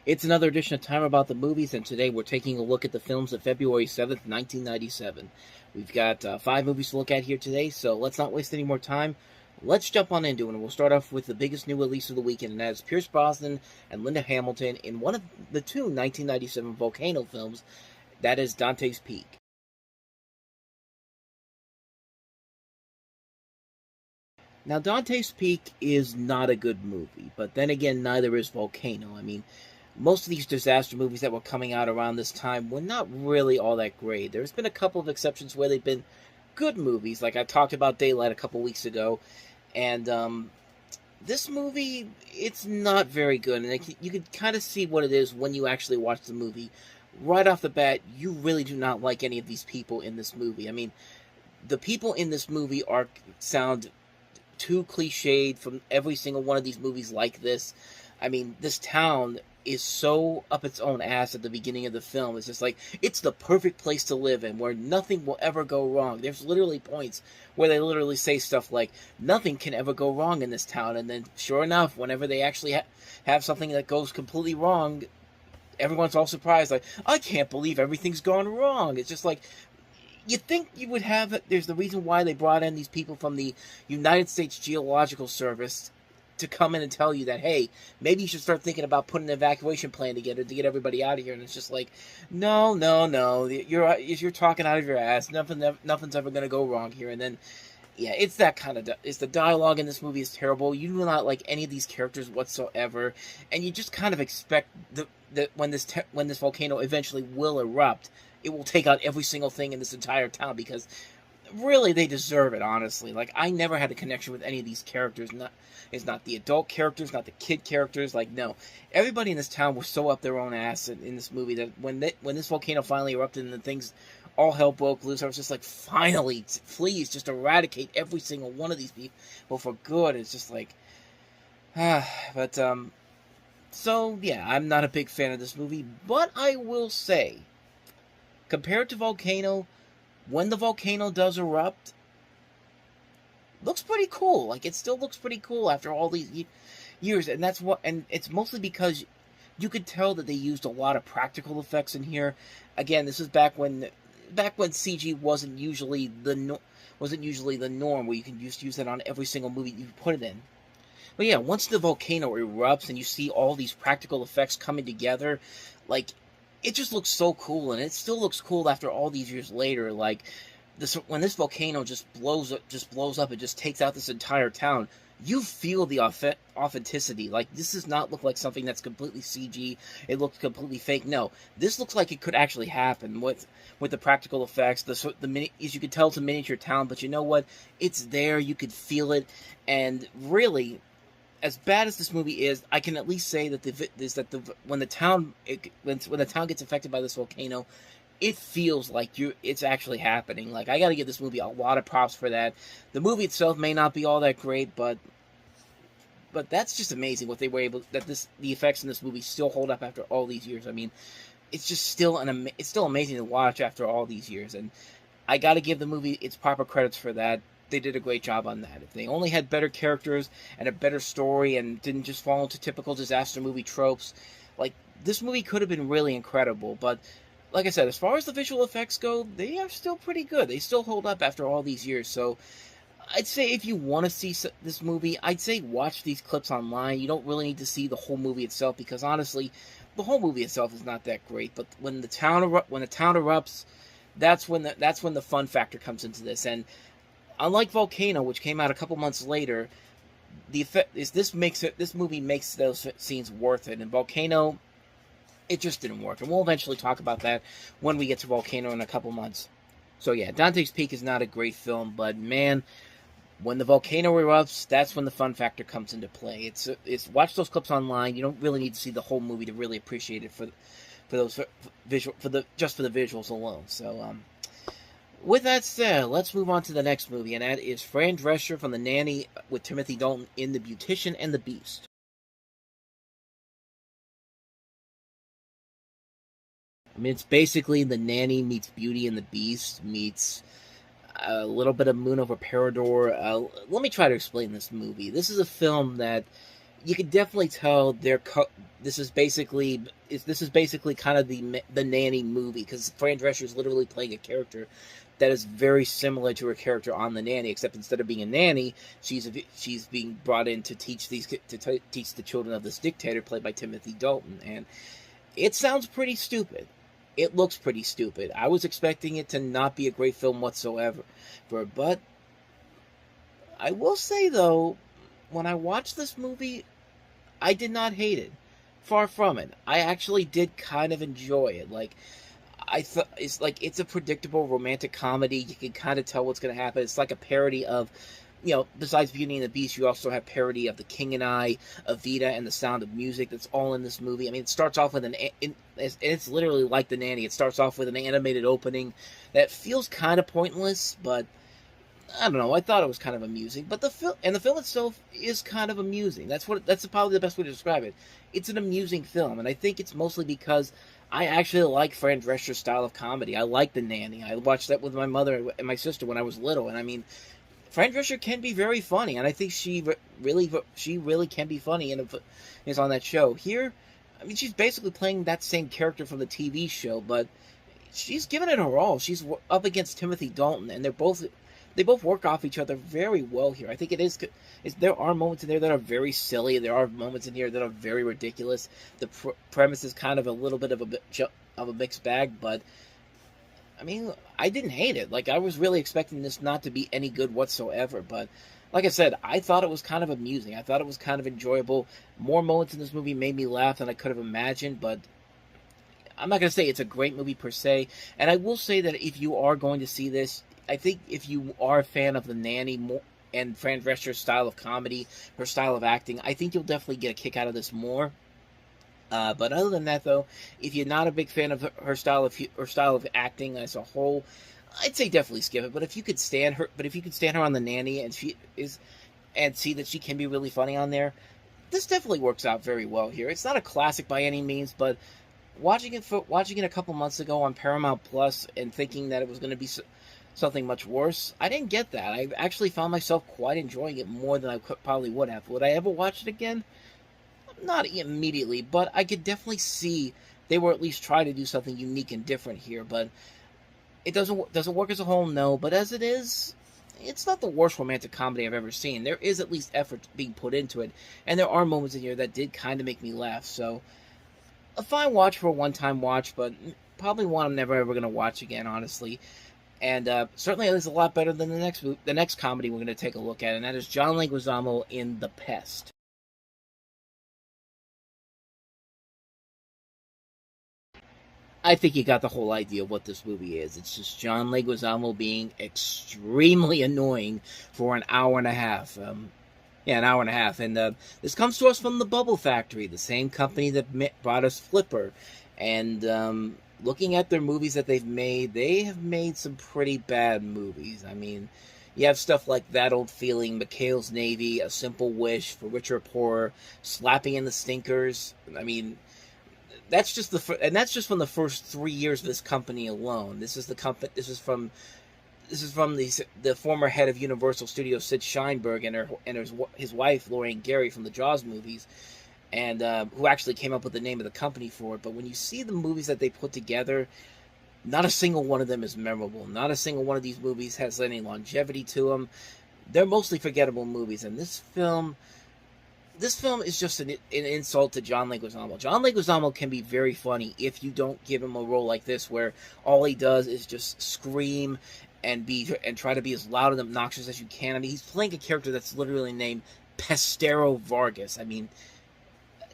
It's another edition of Time About the Movies, and today we're taking a look at the films of February 7th, 1997. We've got 5 movies to look at here today, so let's not waste any more time. Let's jump on into it, and we'll start off with the biggest new release of the weekend, and that is Pierce Brosnan and Linda Hamilton in one of the two 1997 volcano films, that is Dante's Peak. Now, Dante's Peak is not a good movie, but then again, neither is Volcano. I mean, most of these disaster movies that were coming out around this time were not really all that great. There's been a couple of exceptions where they've been good movies, like I talked about Daylight a couple weeks ago, and this movie, it's not very good, and you can kind of see what it is when you actually watch the movie. Right off the bat, you really do not like any of these people in this movie. I mean, the people in this movie sound too cliched from every single one of these movies like this. I mean, this town is so up its own ass at the beginning of the film. It's just like, it's the perfect place to live in, where nothing will ever go wrong. There's literally points where they literally say stuff like, nothing can ever go wrong in this town, and then, sure enough, whenever they actually have something that goes completely wrong, everyone's all surprised, like, I can't believe everything's gone wrong. It's just like, you think you would have it. There's the reason why they brought in these people from the United States Geological Service to come in and tell you that, hey, maybe you should start thinking about putting an evacuation plan together to get everybody out of here. And it's just like, no, you're talking out of your ass. Nothing's ever going to go wrong here. And then, yeah, it's that kind of. It's the dialogue in this movie is terrible. You do not like any of these characters whatsoever, and you just kind of expect that when this volcano eventually will erupt, it will take out every single thing in this entire town, because really they deserve it, honestly. Like, I never had a connection with any of these characters. It's not the adult characters, not the kid characters. Like, no, everybody in this town was so up their own ass in this movie that when this volcano finally erupted and the things, all hell broke loose, I was just like, finally, please just eradicate every single one of these people for good. It's just like, but so yeah, I'm not a big fan of this movie, but I will say, compared to Volcano, when the volcano does erupt, looks pretty cool. Like, it still looks pretty cool after all these years, and it's mostly because you could tell that they used a lot of practical effects in here. Again, this is back when CG wasn't usually the norm, where you can just use it on every single movie you put it in. But yeah, once the volcano erupts and you see all these practical effects coming together, like, it just looks so cool, and it still looks cool after all these years later. Like, when this volcano just blows up and just takes out this entire town, you feel the authenticity. Like, this does not look like something that's completely CG. It looks completely fake. No, this looks like it could actually happen with the practical effects. As you could tell, it's a miniature town, but you know what? It's there. You could feel it, and really, as bad as this movie is, I can at least say that when the town gets affected by this volcano, it feels like it's actually happening. Like, I got to give this movie a lot of props for that. The movie itself may not be all that great, but that's just amazing what they were able the effects in this movie still hold up after all these years. I mean, it's just still amazing to watch after all these years, and I got to give the movie its proper credits for that. They did a great job on that. If they only had better characters and a better story and didn't just fall into typical disaster movie tropes, like, this movie could have been really incredible. But like I said, as far as the visual effects go, they are still pretty good. They still hold up after all these years. So I'd say if you want to see this movie, I'd say watch these clips online. You don't really need to see the whole movie itself, because honestly, the whole movie itself is not that great. But when the town erupts, that's when the fun factor comes into this. And unlike Volcano, which came out a couple months later, the effect is this movie makes those scenes worth it. And Volcano, it just didn't work. And we'll eventually talk about that when we get to Volcano in a couple months. So yeah, Dante's Peak is not a great film, but man, when the volcano erupts, that's when the fun factor comes into play. It's watch those clips online. You don't really need to see the whole movie to really appreciate it for the visuals alone. So with that said, let's move on to the next movie, and that is Fran Drescher from The Nanny with Timothy Dalton in The Beautician and the Beast. I mean, it's basically The Nanny meets Beauty and the Beast meets a little bit of Moon over Parador. Let me try to explain this movie. This is a film that you can definitely tell this is basically kind of the nanny movie, because Fran Drescher is literally playing a character that is very similar to her character on The Nanny, except instead of being a nanny, she's being brought in to teach teach the children of this dictator, played by Timothy Dalton, and it sounds pretty stupid. It looks pretty stupid. I was expecting it to not be a great film whatsoever, but I will say though, when I watched this movie, I did not hate it. Far from it. I actually did kind of enjoy it. Like, I thought it's a predictable romantic comedy. You can kind of tell what's going to happen. It's like a parody of, besides Beauty and the Beast, you also have parody of The King and I, Evita, and The Sound of Music. That's all in this movie. I mean, it starts off with it's literally like The Nanny. It starts off with an animated opening that feels kind of pointless, but I don't know. I thought it was kind of amusing, but the film itself is kind of amusing. That's probably the best way to describe it. It's an amusing film, and I think it's mostly because I actually like Fran Drescher's style of comedy. I like The Nanny. I watched that with my mother and my sister when I was little, and I mean, Fran Drescher can be very funny, and I think she really can be funny, and is on that show. Here, I mean, she's basically playing that same character from the TV show, but she's given it her all. She's up against Timothy Dalton, and they both work off each other very well here. I think there are moments in there that are very silly. There are moments in here that are very ridiculous. The premise is kind of a little bit of a mixed bag, but I mean, I didn't hate it. Like, I was really expecting this not to be any good whatsoever, but like I said, I thought it was kind of amusing. I thought it was kind of enjoyable. More moments in this movie made me laugh than I could have imagined, but I'm not going to say it's a great movie per se. And I will say that if you are going to see this, I think if you are a fan of The Nanny and Fran Drescher's style of comedy, her style of acting, I think you'll definitely get a kick out of this more. But other than that, though, if you're not a big fan of her style of acting as a whole, I'd say definitely skip it. But if you could stand her on The Nanny and see that she can be really funny on there, this definitely works out very well here. It's not a classic by any means, but watching it a couple months ago on Paramount Plus and thinking that it was going to be something much worse, I didn't get that. I actually found myself quite enjoying it more than I probably would have. Would I ever watch it again? Not immediately, but I could definitely see they were at least trying to do something unique and different here. But it doesn't work as a whole, no. But as it is, it's not the worst romantic comedy I've ever seen. There is at least effort being put into it, and there are moments in here that did kind of make me laugh. So a fine watch for a one-time watch, but probably one I'm never ever going to watch again, honestly. And certainly it is a lot better than the next comedy we're going to take a look at, and that is John Leguizamo in The Pest. I think you got the whole idea of what this movie is. It's just John Leguizamo being extremely annoying for an hour and a half. An hour and a half. And this comes to us from the Bubble Factory, the same company that brought us Flipper. And looking at their movies that they have made some pretty bad movies. I mean, you have stuff like That Old Feeling, McHale's Navy, A Simple Wish, For Richer or Poorer, Slapping in the Stinkers. I mean, that's just from the first 3 years of this company alone. This is from the former head of Universal Studios, Sid Sheinberg, and his wife, Lorraine Gary, from the Jaws movies, and who actually came up with the name of the company for it. But when you see the movies that they put together, not a single one of them is memorable. Not a single one of these movies has any longevity to them. They're mostly forgettable movies, and this film is just an insult to John Leguizamo. John Leguizamo can be very funny if you don't give him a role like this, where all he does is just scream and try to be as loud and obnoxious as you can. I mean, he's playing a character that's literally named Pestero Vargas. I mean,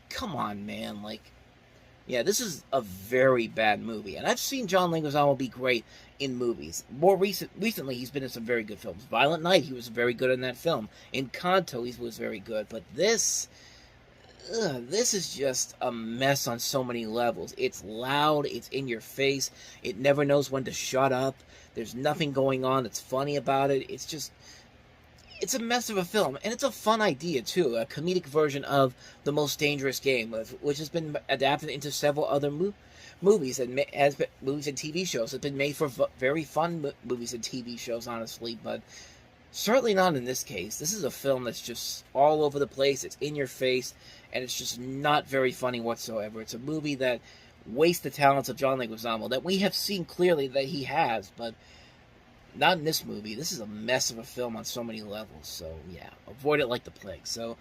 come on, man. Like, yeah, this is a very bad movie. And I've seen John Leguizamo be great in movies. Recently, he's been in some very good films. Violent Night, he was very good in that film. Encanto, he was very good. But this is just a mess on so many levels. It's loud, it's in your face, it never knows when to shut up. There's nothing going on that's funny about it. It's a mess of a film, and it's a fun idea, too. A comedic version of The Most Dangerous Game, which has been adapted into several other movies and movies and TV shows. It's been made for very fun movies and TV shows, honestly, but Certainly not in this case. This is a film that's just all over the place. It's in your face, and it's just not very funny whatsoever. It's a movie that wastes the talents of John Leguizamo that we have seen clearly that he has, but not in this movie. This is a mess of a film on so many levels. So yeah, avoid it like the plague. So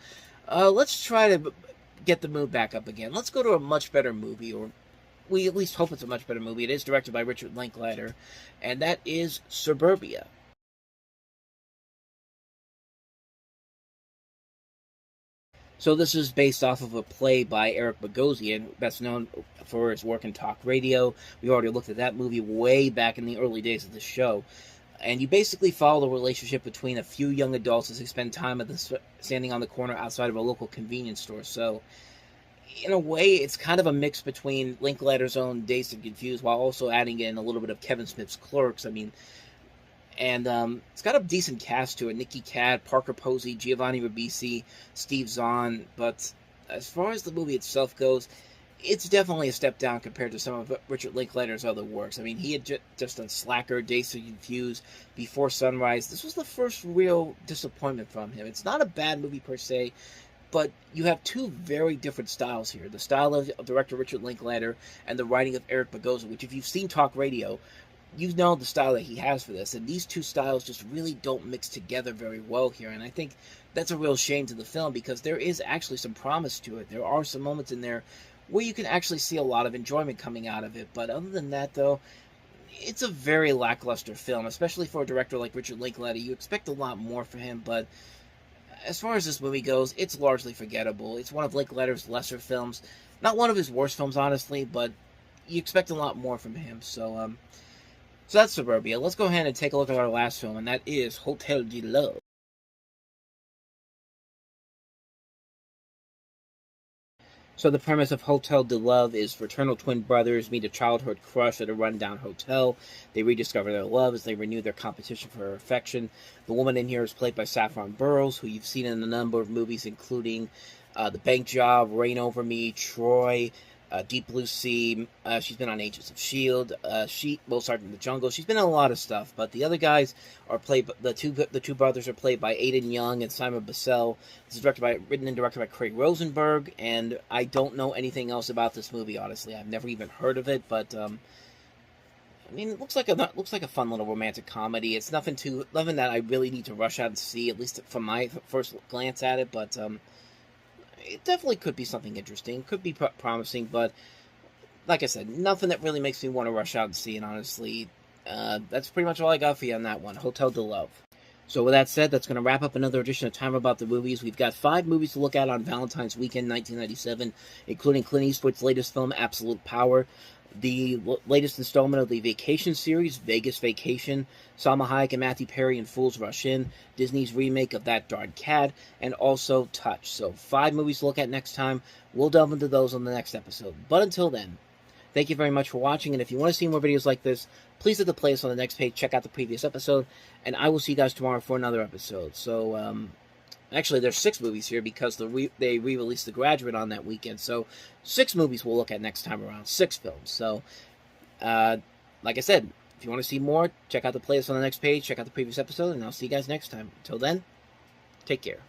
let's try to get the mood back up again. Let's go to a much better movie, or we at least hope it's a much better movie. It is directed by Richard Linklater, and that is Suburbia. So this is based off of a play by Eric Bogosian, best known for his work in talk radio. We already looked at that movie way back in the early days of the show. And you basically follow the relationship between a few young adults as they spend time standing on the corner outside of a local convenience store. So, in a way, it's kind of a mix between Linklater's own Dazed and Confused while also adding in a little bit of Kevin Smith's Clerks. I mean, and it's got a decent cast to it. Nicky Katt, Parker Posey, Giovanni Ribisi, Steve Zahn. But as far as the movie itself goes, it's definitely a step down compared to some of Richard Linklater's other works. I mean, he had just done Slacker, Dazed and Confused, Before Sunrise. This was the first real disappointment from him. It's not a bad movie per se, but you have two very different styles here. The style of director Richard Linklater and the writing of Eric Bogosian, which if you've seen talk radio, you know the style that he has for this. And these two styles just really don't mix together very well here. And I think that's a real shame to the film because there is actually some promise to it. There are some moments in there where you can actually see a lot of enjoyment coming out of it. But other than that, though, it's a very lackluster film, especially for a director like Richard Linklater. You expect a lot more from him, but as far as this movie goes, it's largely forgettable. It's one of Linklater's lesser films. Not one of his worst films, honestly, but you expect a lot more from him. So that's Suburbia. Let's go ahead and take a look at our last film, and that is Hotel de Love. So the premise of Hotel de Love is fraternal twin brothers meet a childhood crush at a rundown hotel. They rediscover their love as they renew their competition for her affection. The woman in here is played by Saffron Burrows, who you've seen in a number of movies, including The Bank Job, Reign Over Me, Troy, Deep Blue Sea. She's been on Agents of S.H.I.E.L.D. Mozart in the Jungle. She's been in a lot of stuff, but the other guys are played. The two brothers are played by Aidan Young and Simon Bissell. This is written and directed by Craig Rosenberg, and I don't know anything else about this movie. Honestly, I've never even heard of it, but I mean, it looks like a fun little romantic comedy. It's nothing that I really need to rush out and see, at least from my first glance at it, but it definitely could be something interesting, could be promising, but like I said, nothing that really makes me want to rush out and see it, honestly. That's pretty much all I got for you on that one, Hotel de Love. So with that said, that's going to wrap up another edition of Time About the Movies. We've got 5 movies to look at on Valentine's weekend 1997, including Clint Eastwood's latest film, Absolute Power, the latest installment of the Vacation series, Vegas Vacation, Salma Hayek and Matthew Perry in Fools Rush In, Disney's remake of That Darn Cat, and also Touch. So 5 movies to look at next time. We'll delve into those on the next episode. But until then, thank you very much for watching, and if you want to see more videos like this, please hit the playlist on the next page, check out the previous episode, and I will see you guys tomorrow for another episode. So, actually, there's 6 movies here because they re-released The Graduate on that weekend. So 6 movies we'll look at next time around. 6 films. So, like I said, if you want to see more, check out the playlist on the next page, check out the previous episode, and I'll see you guys next time. Until then, take care.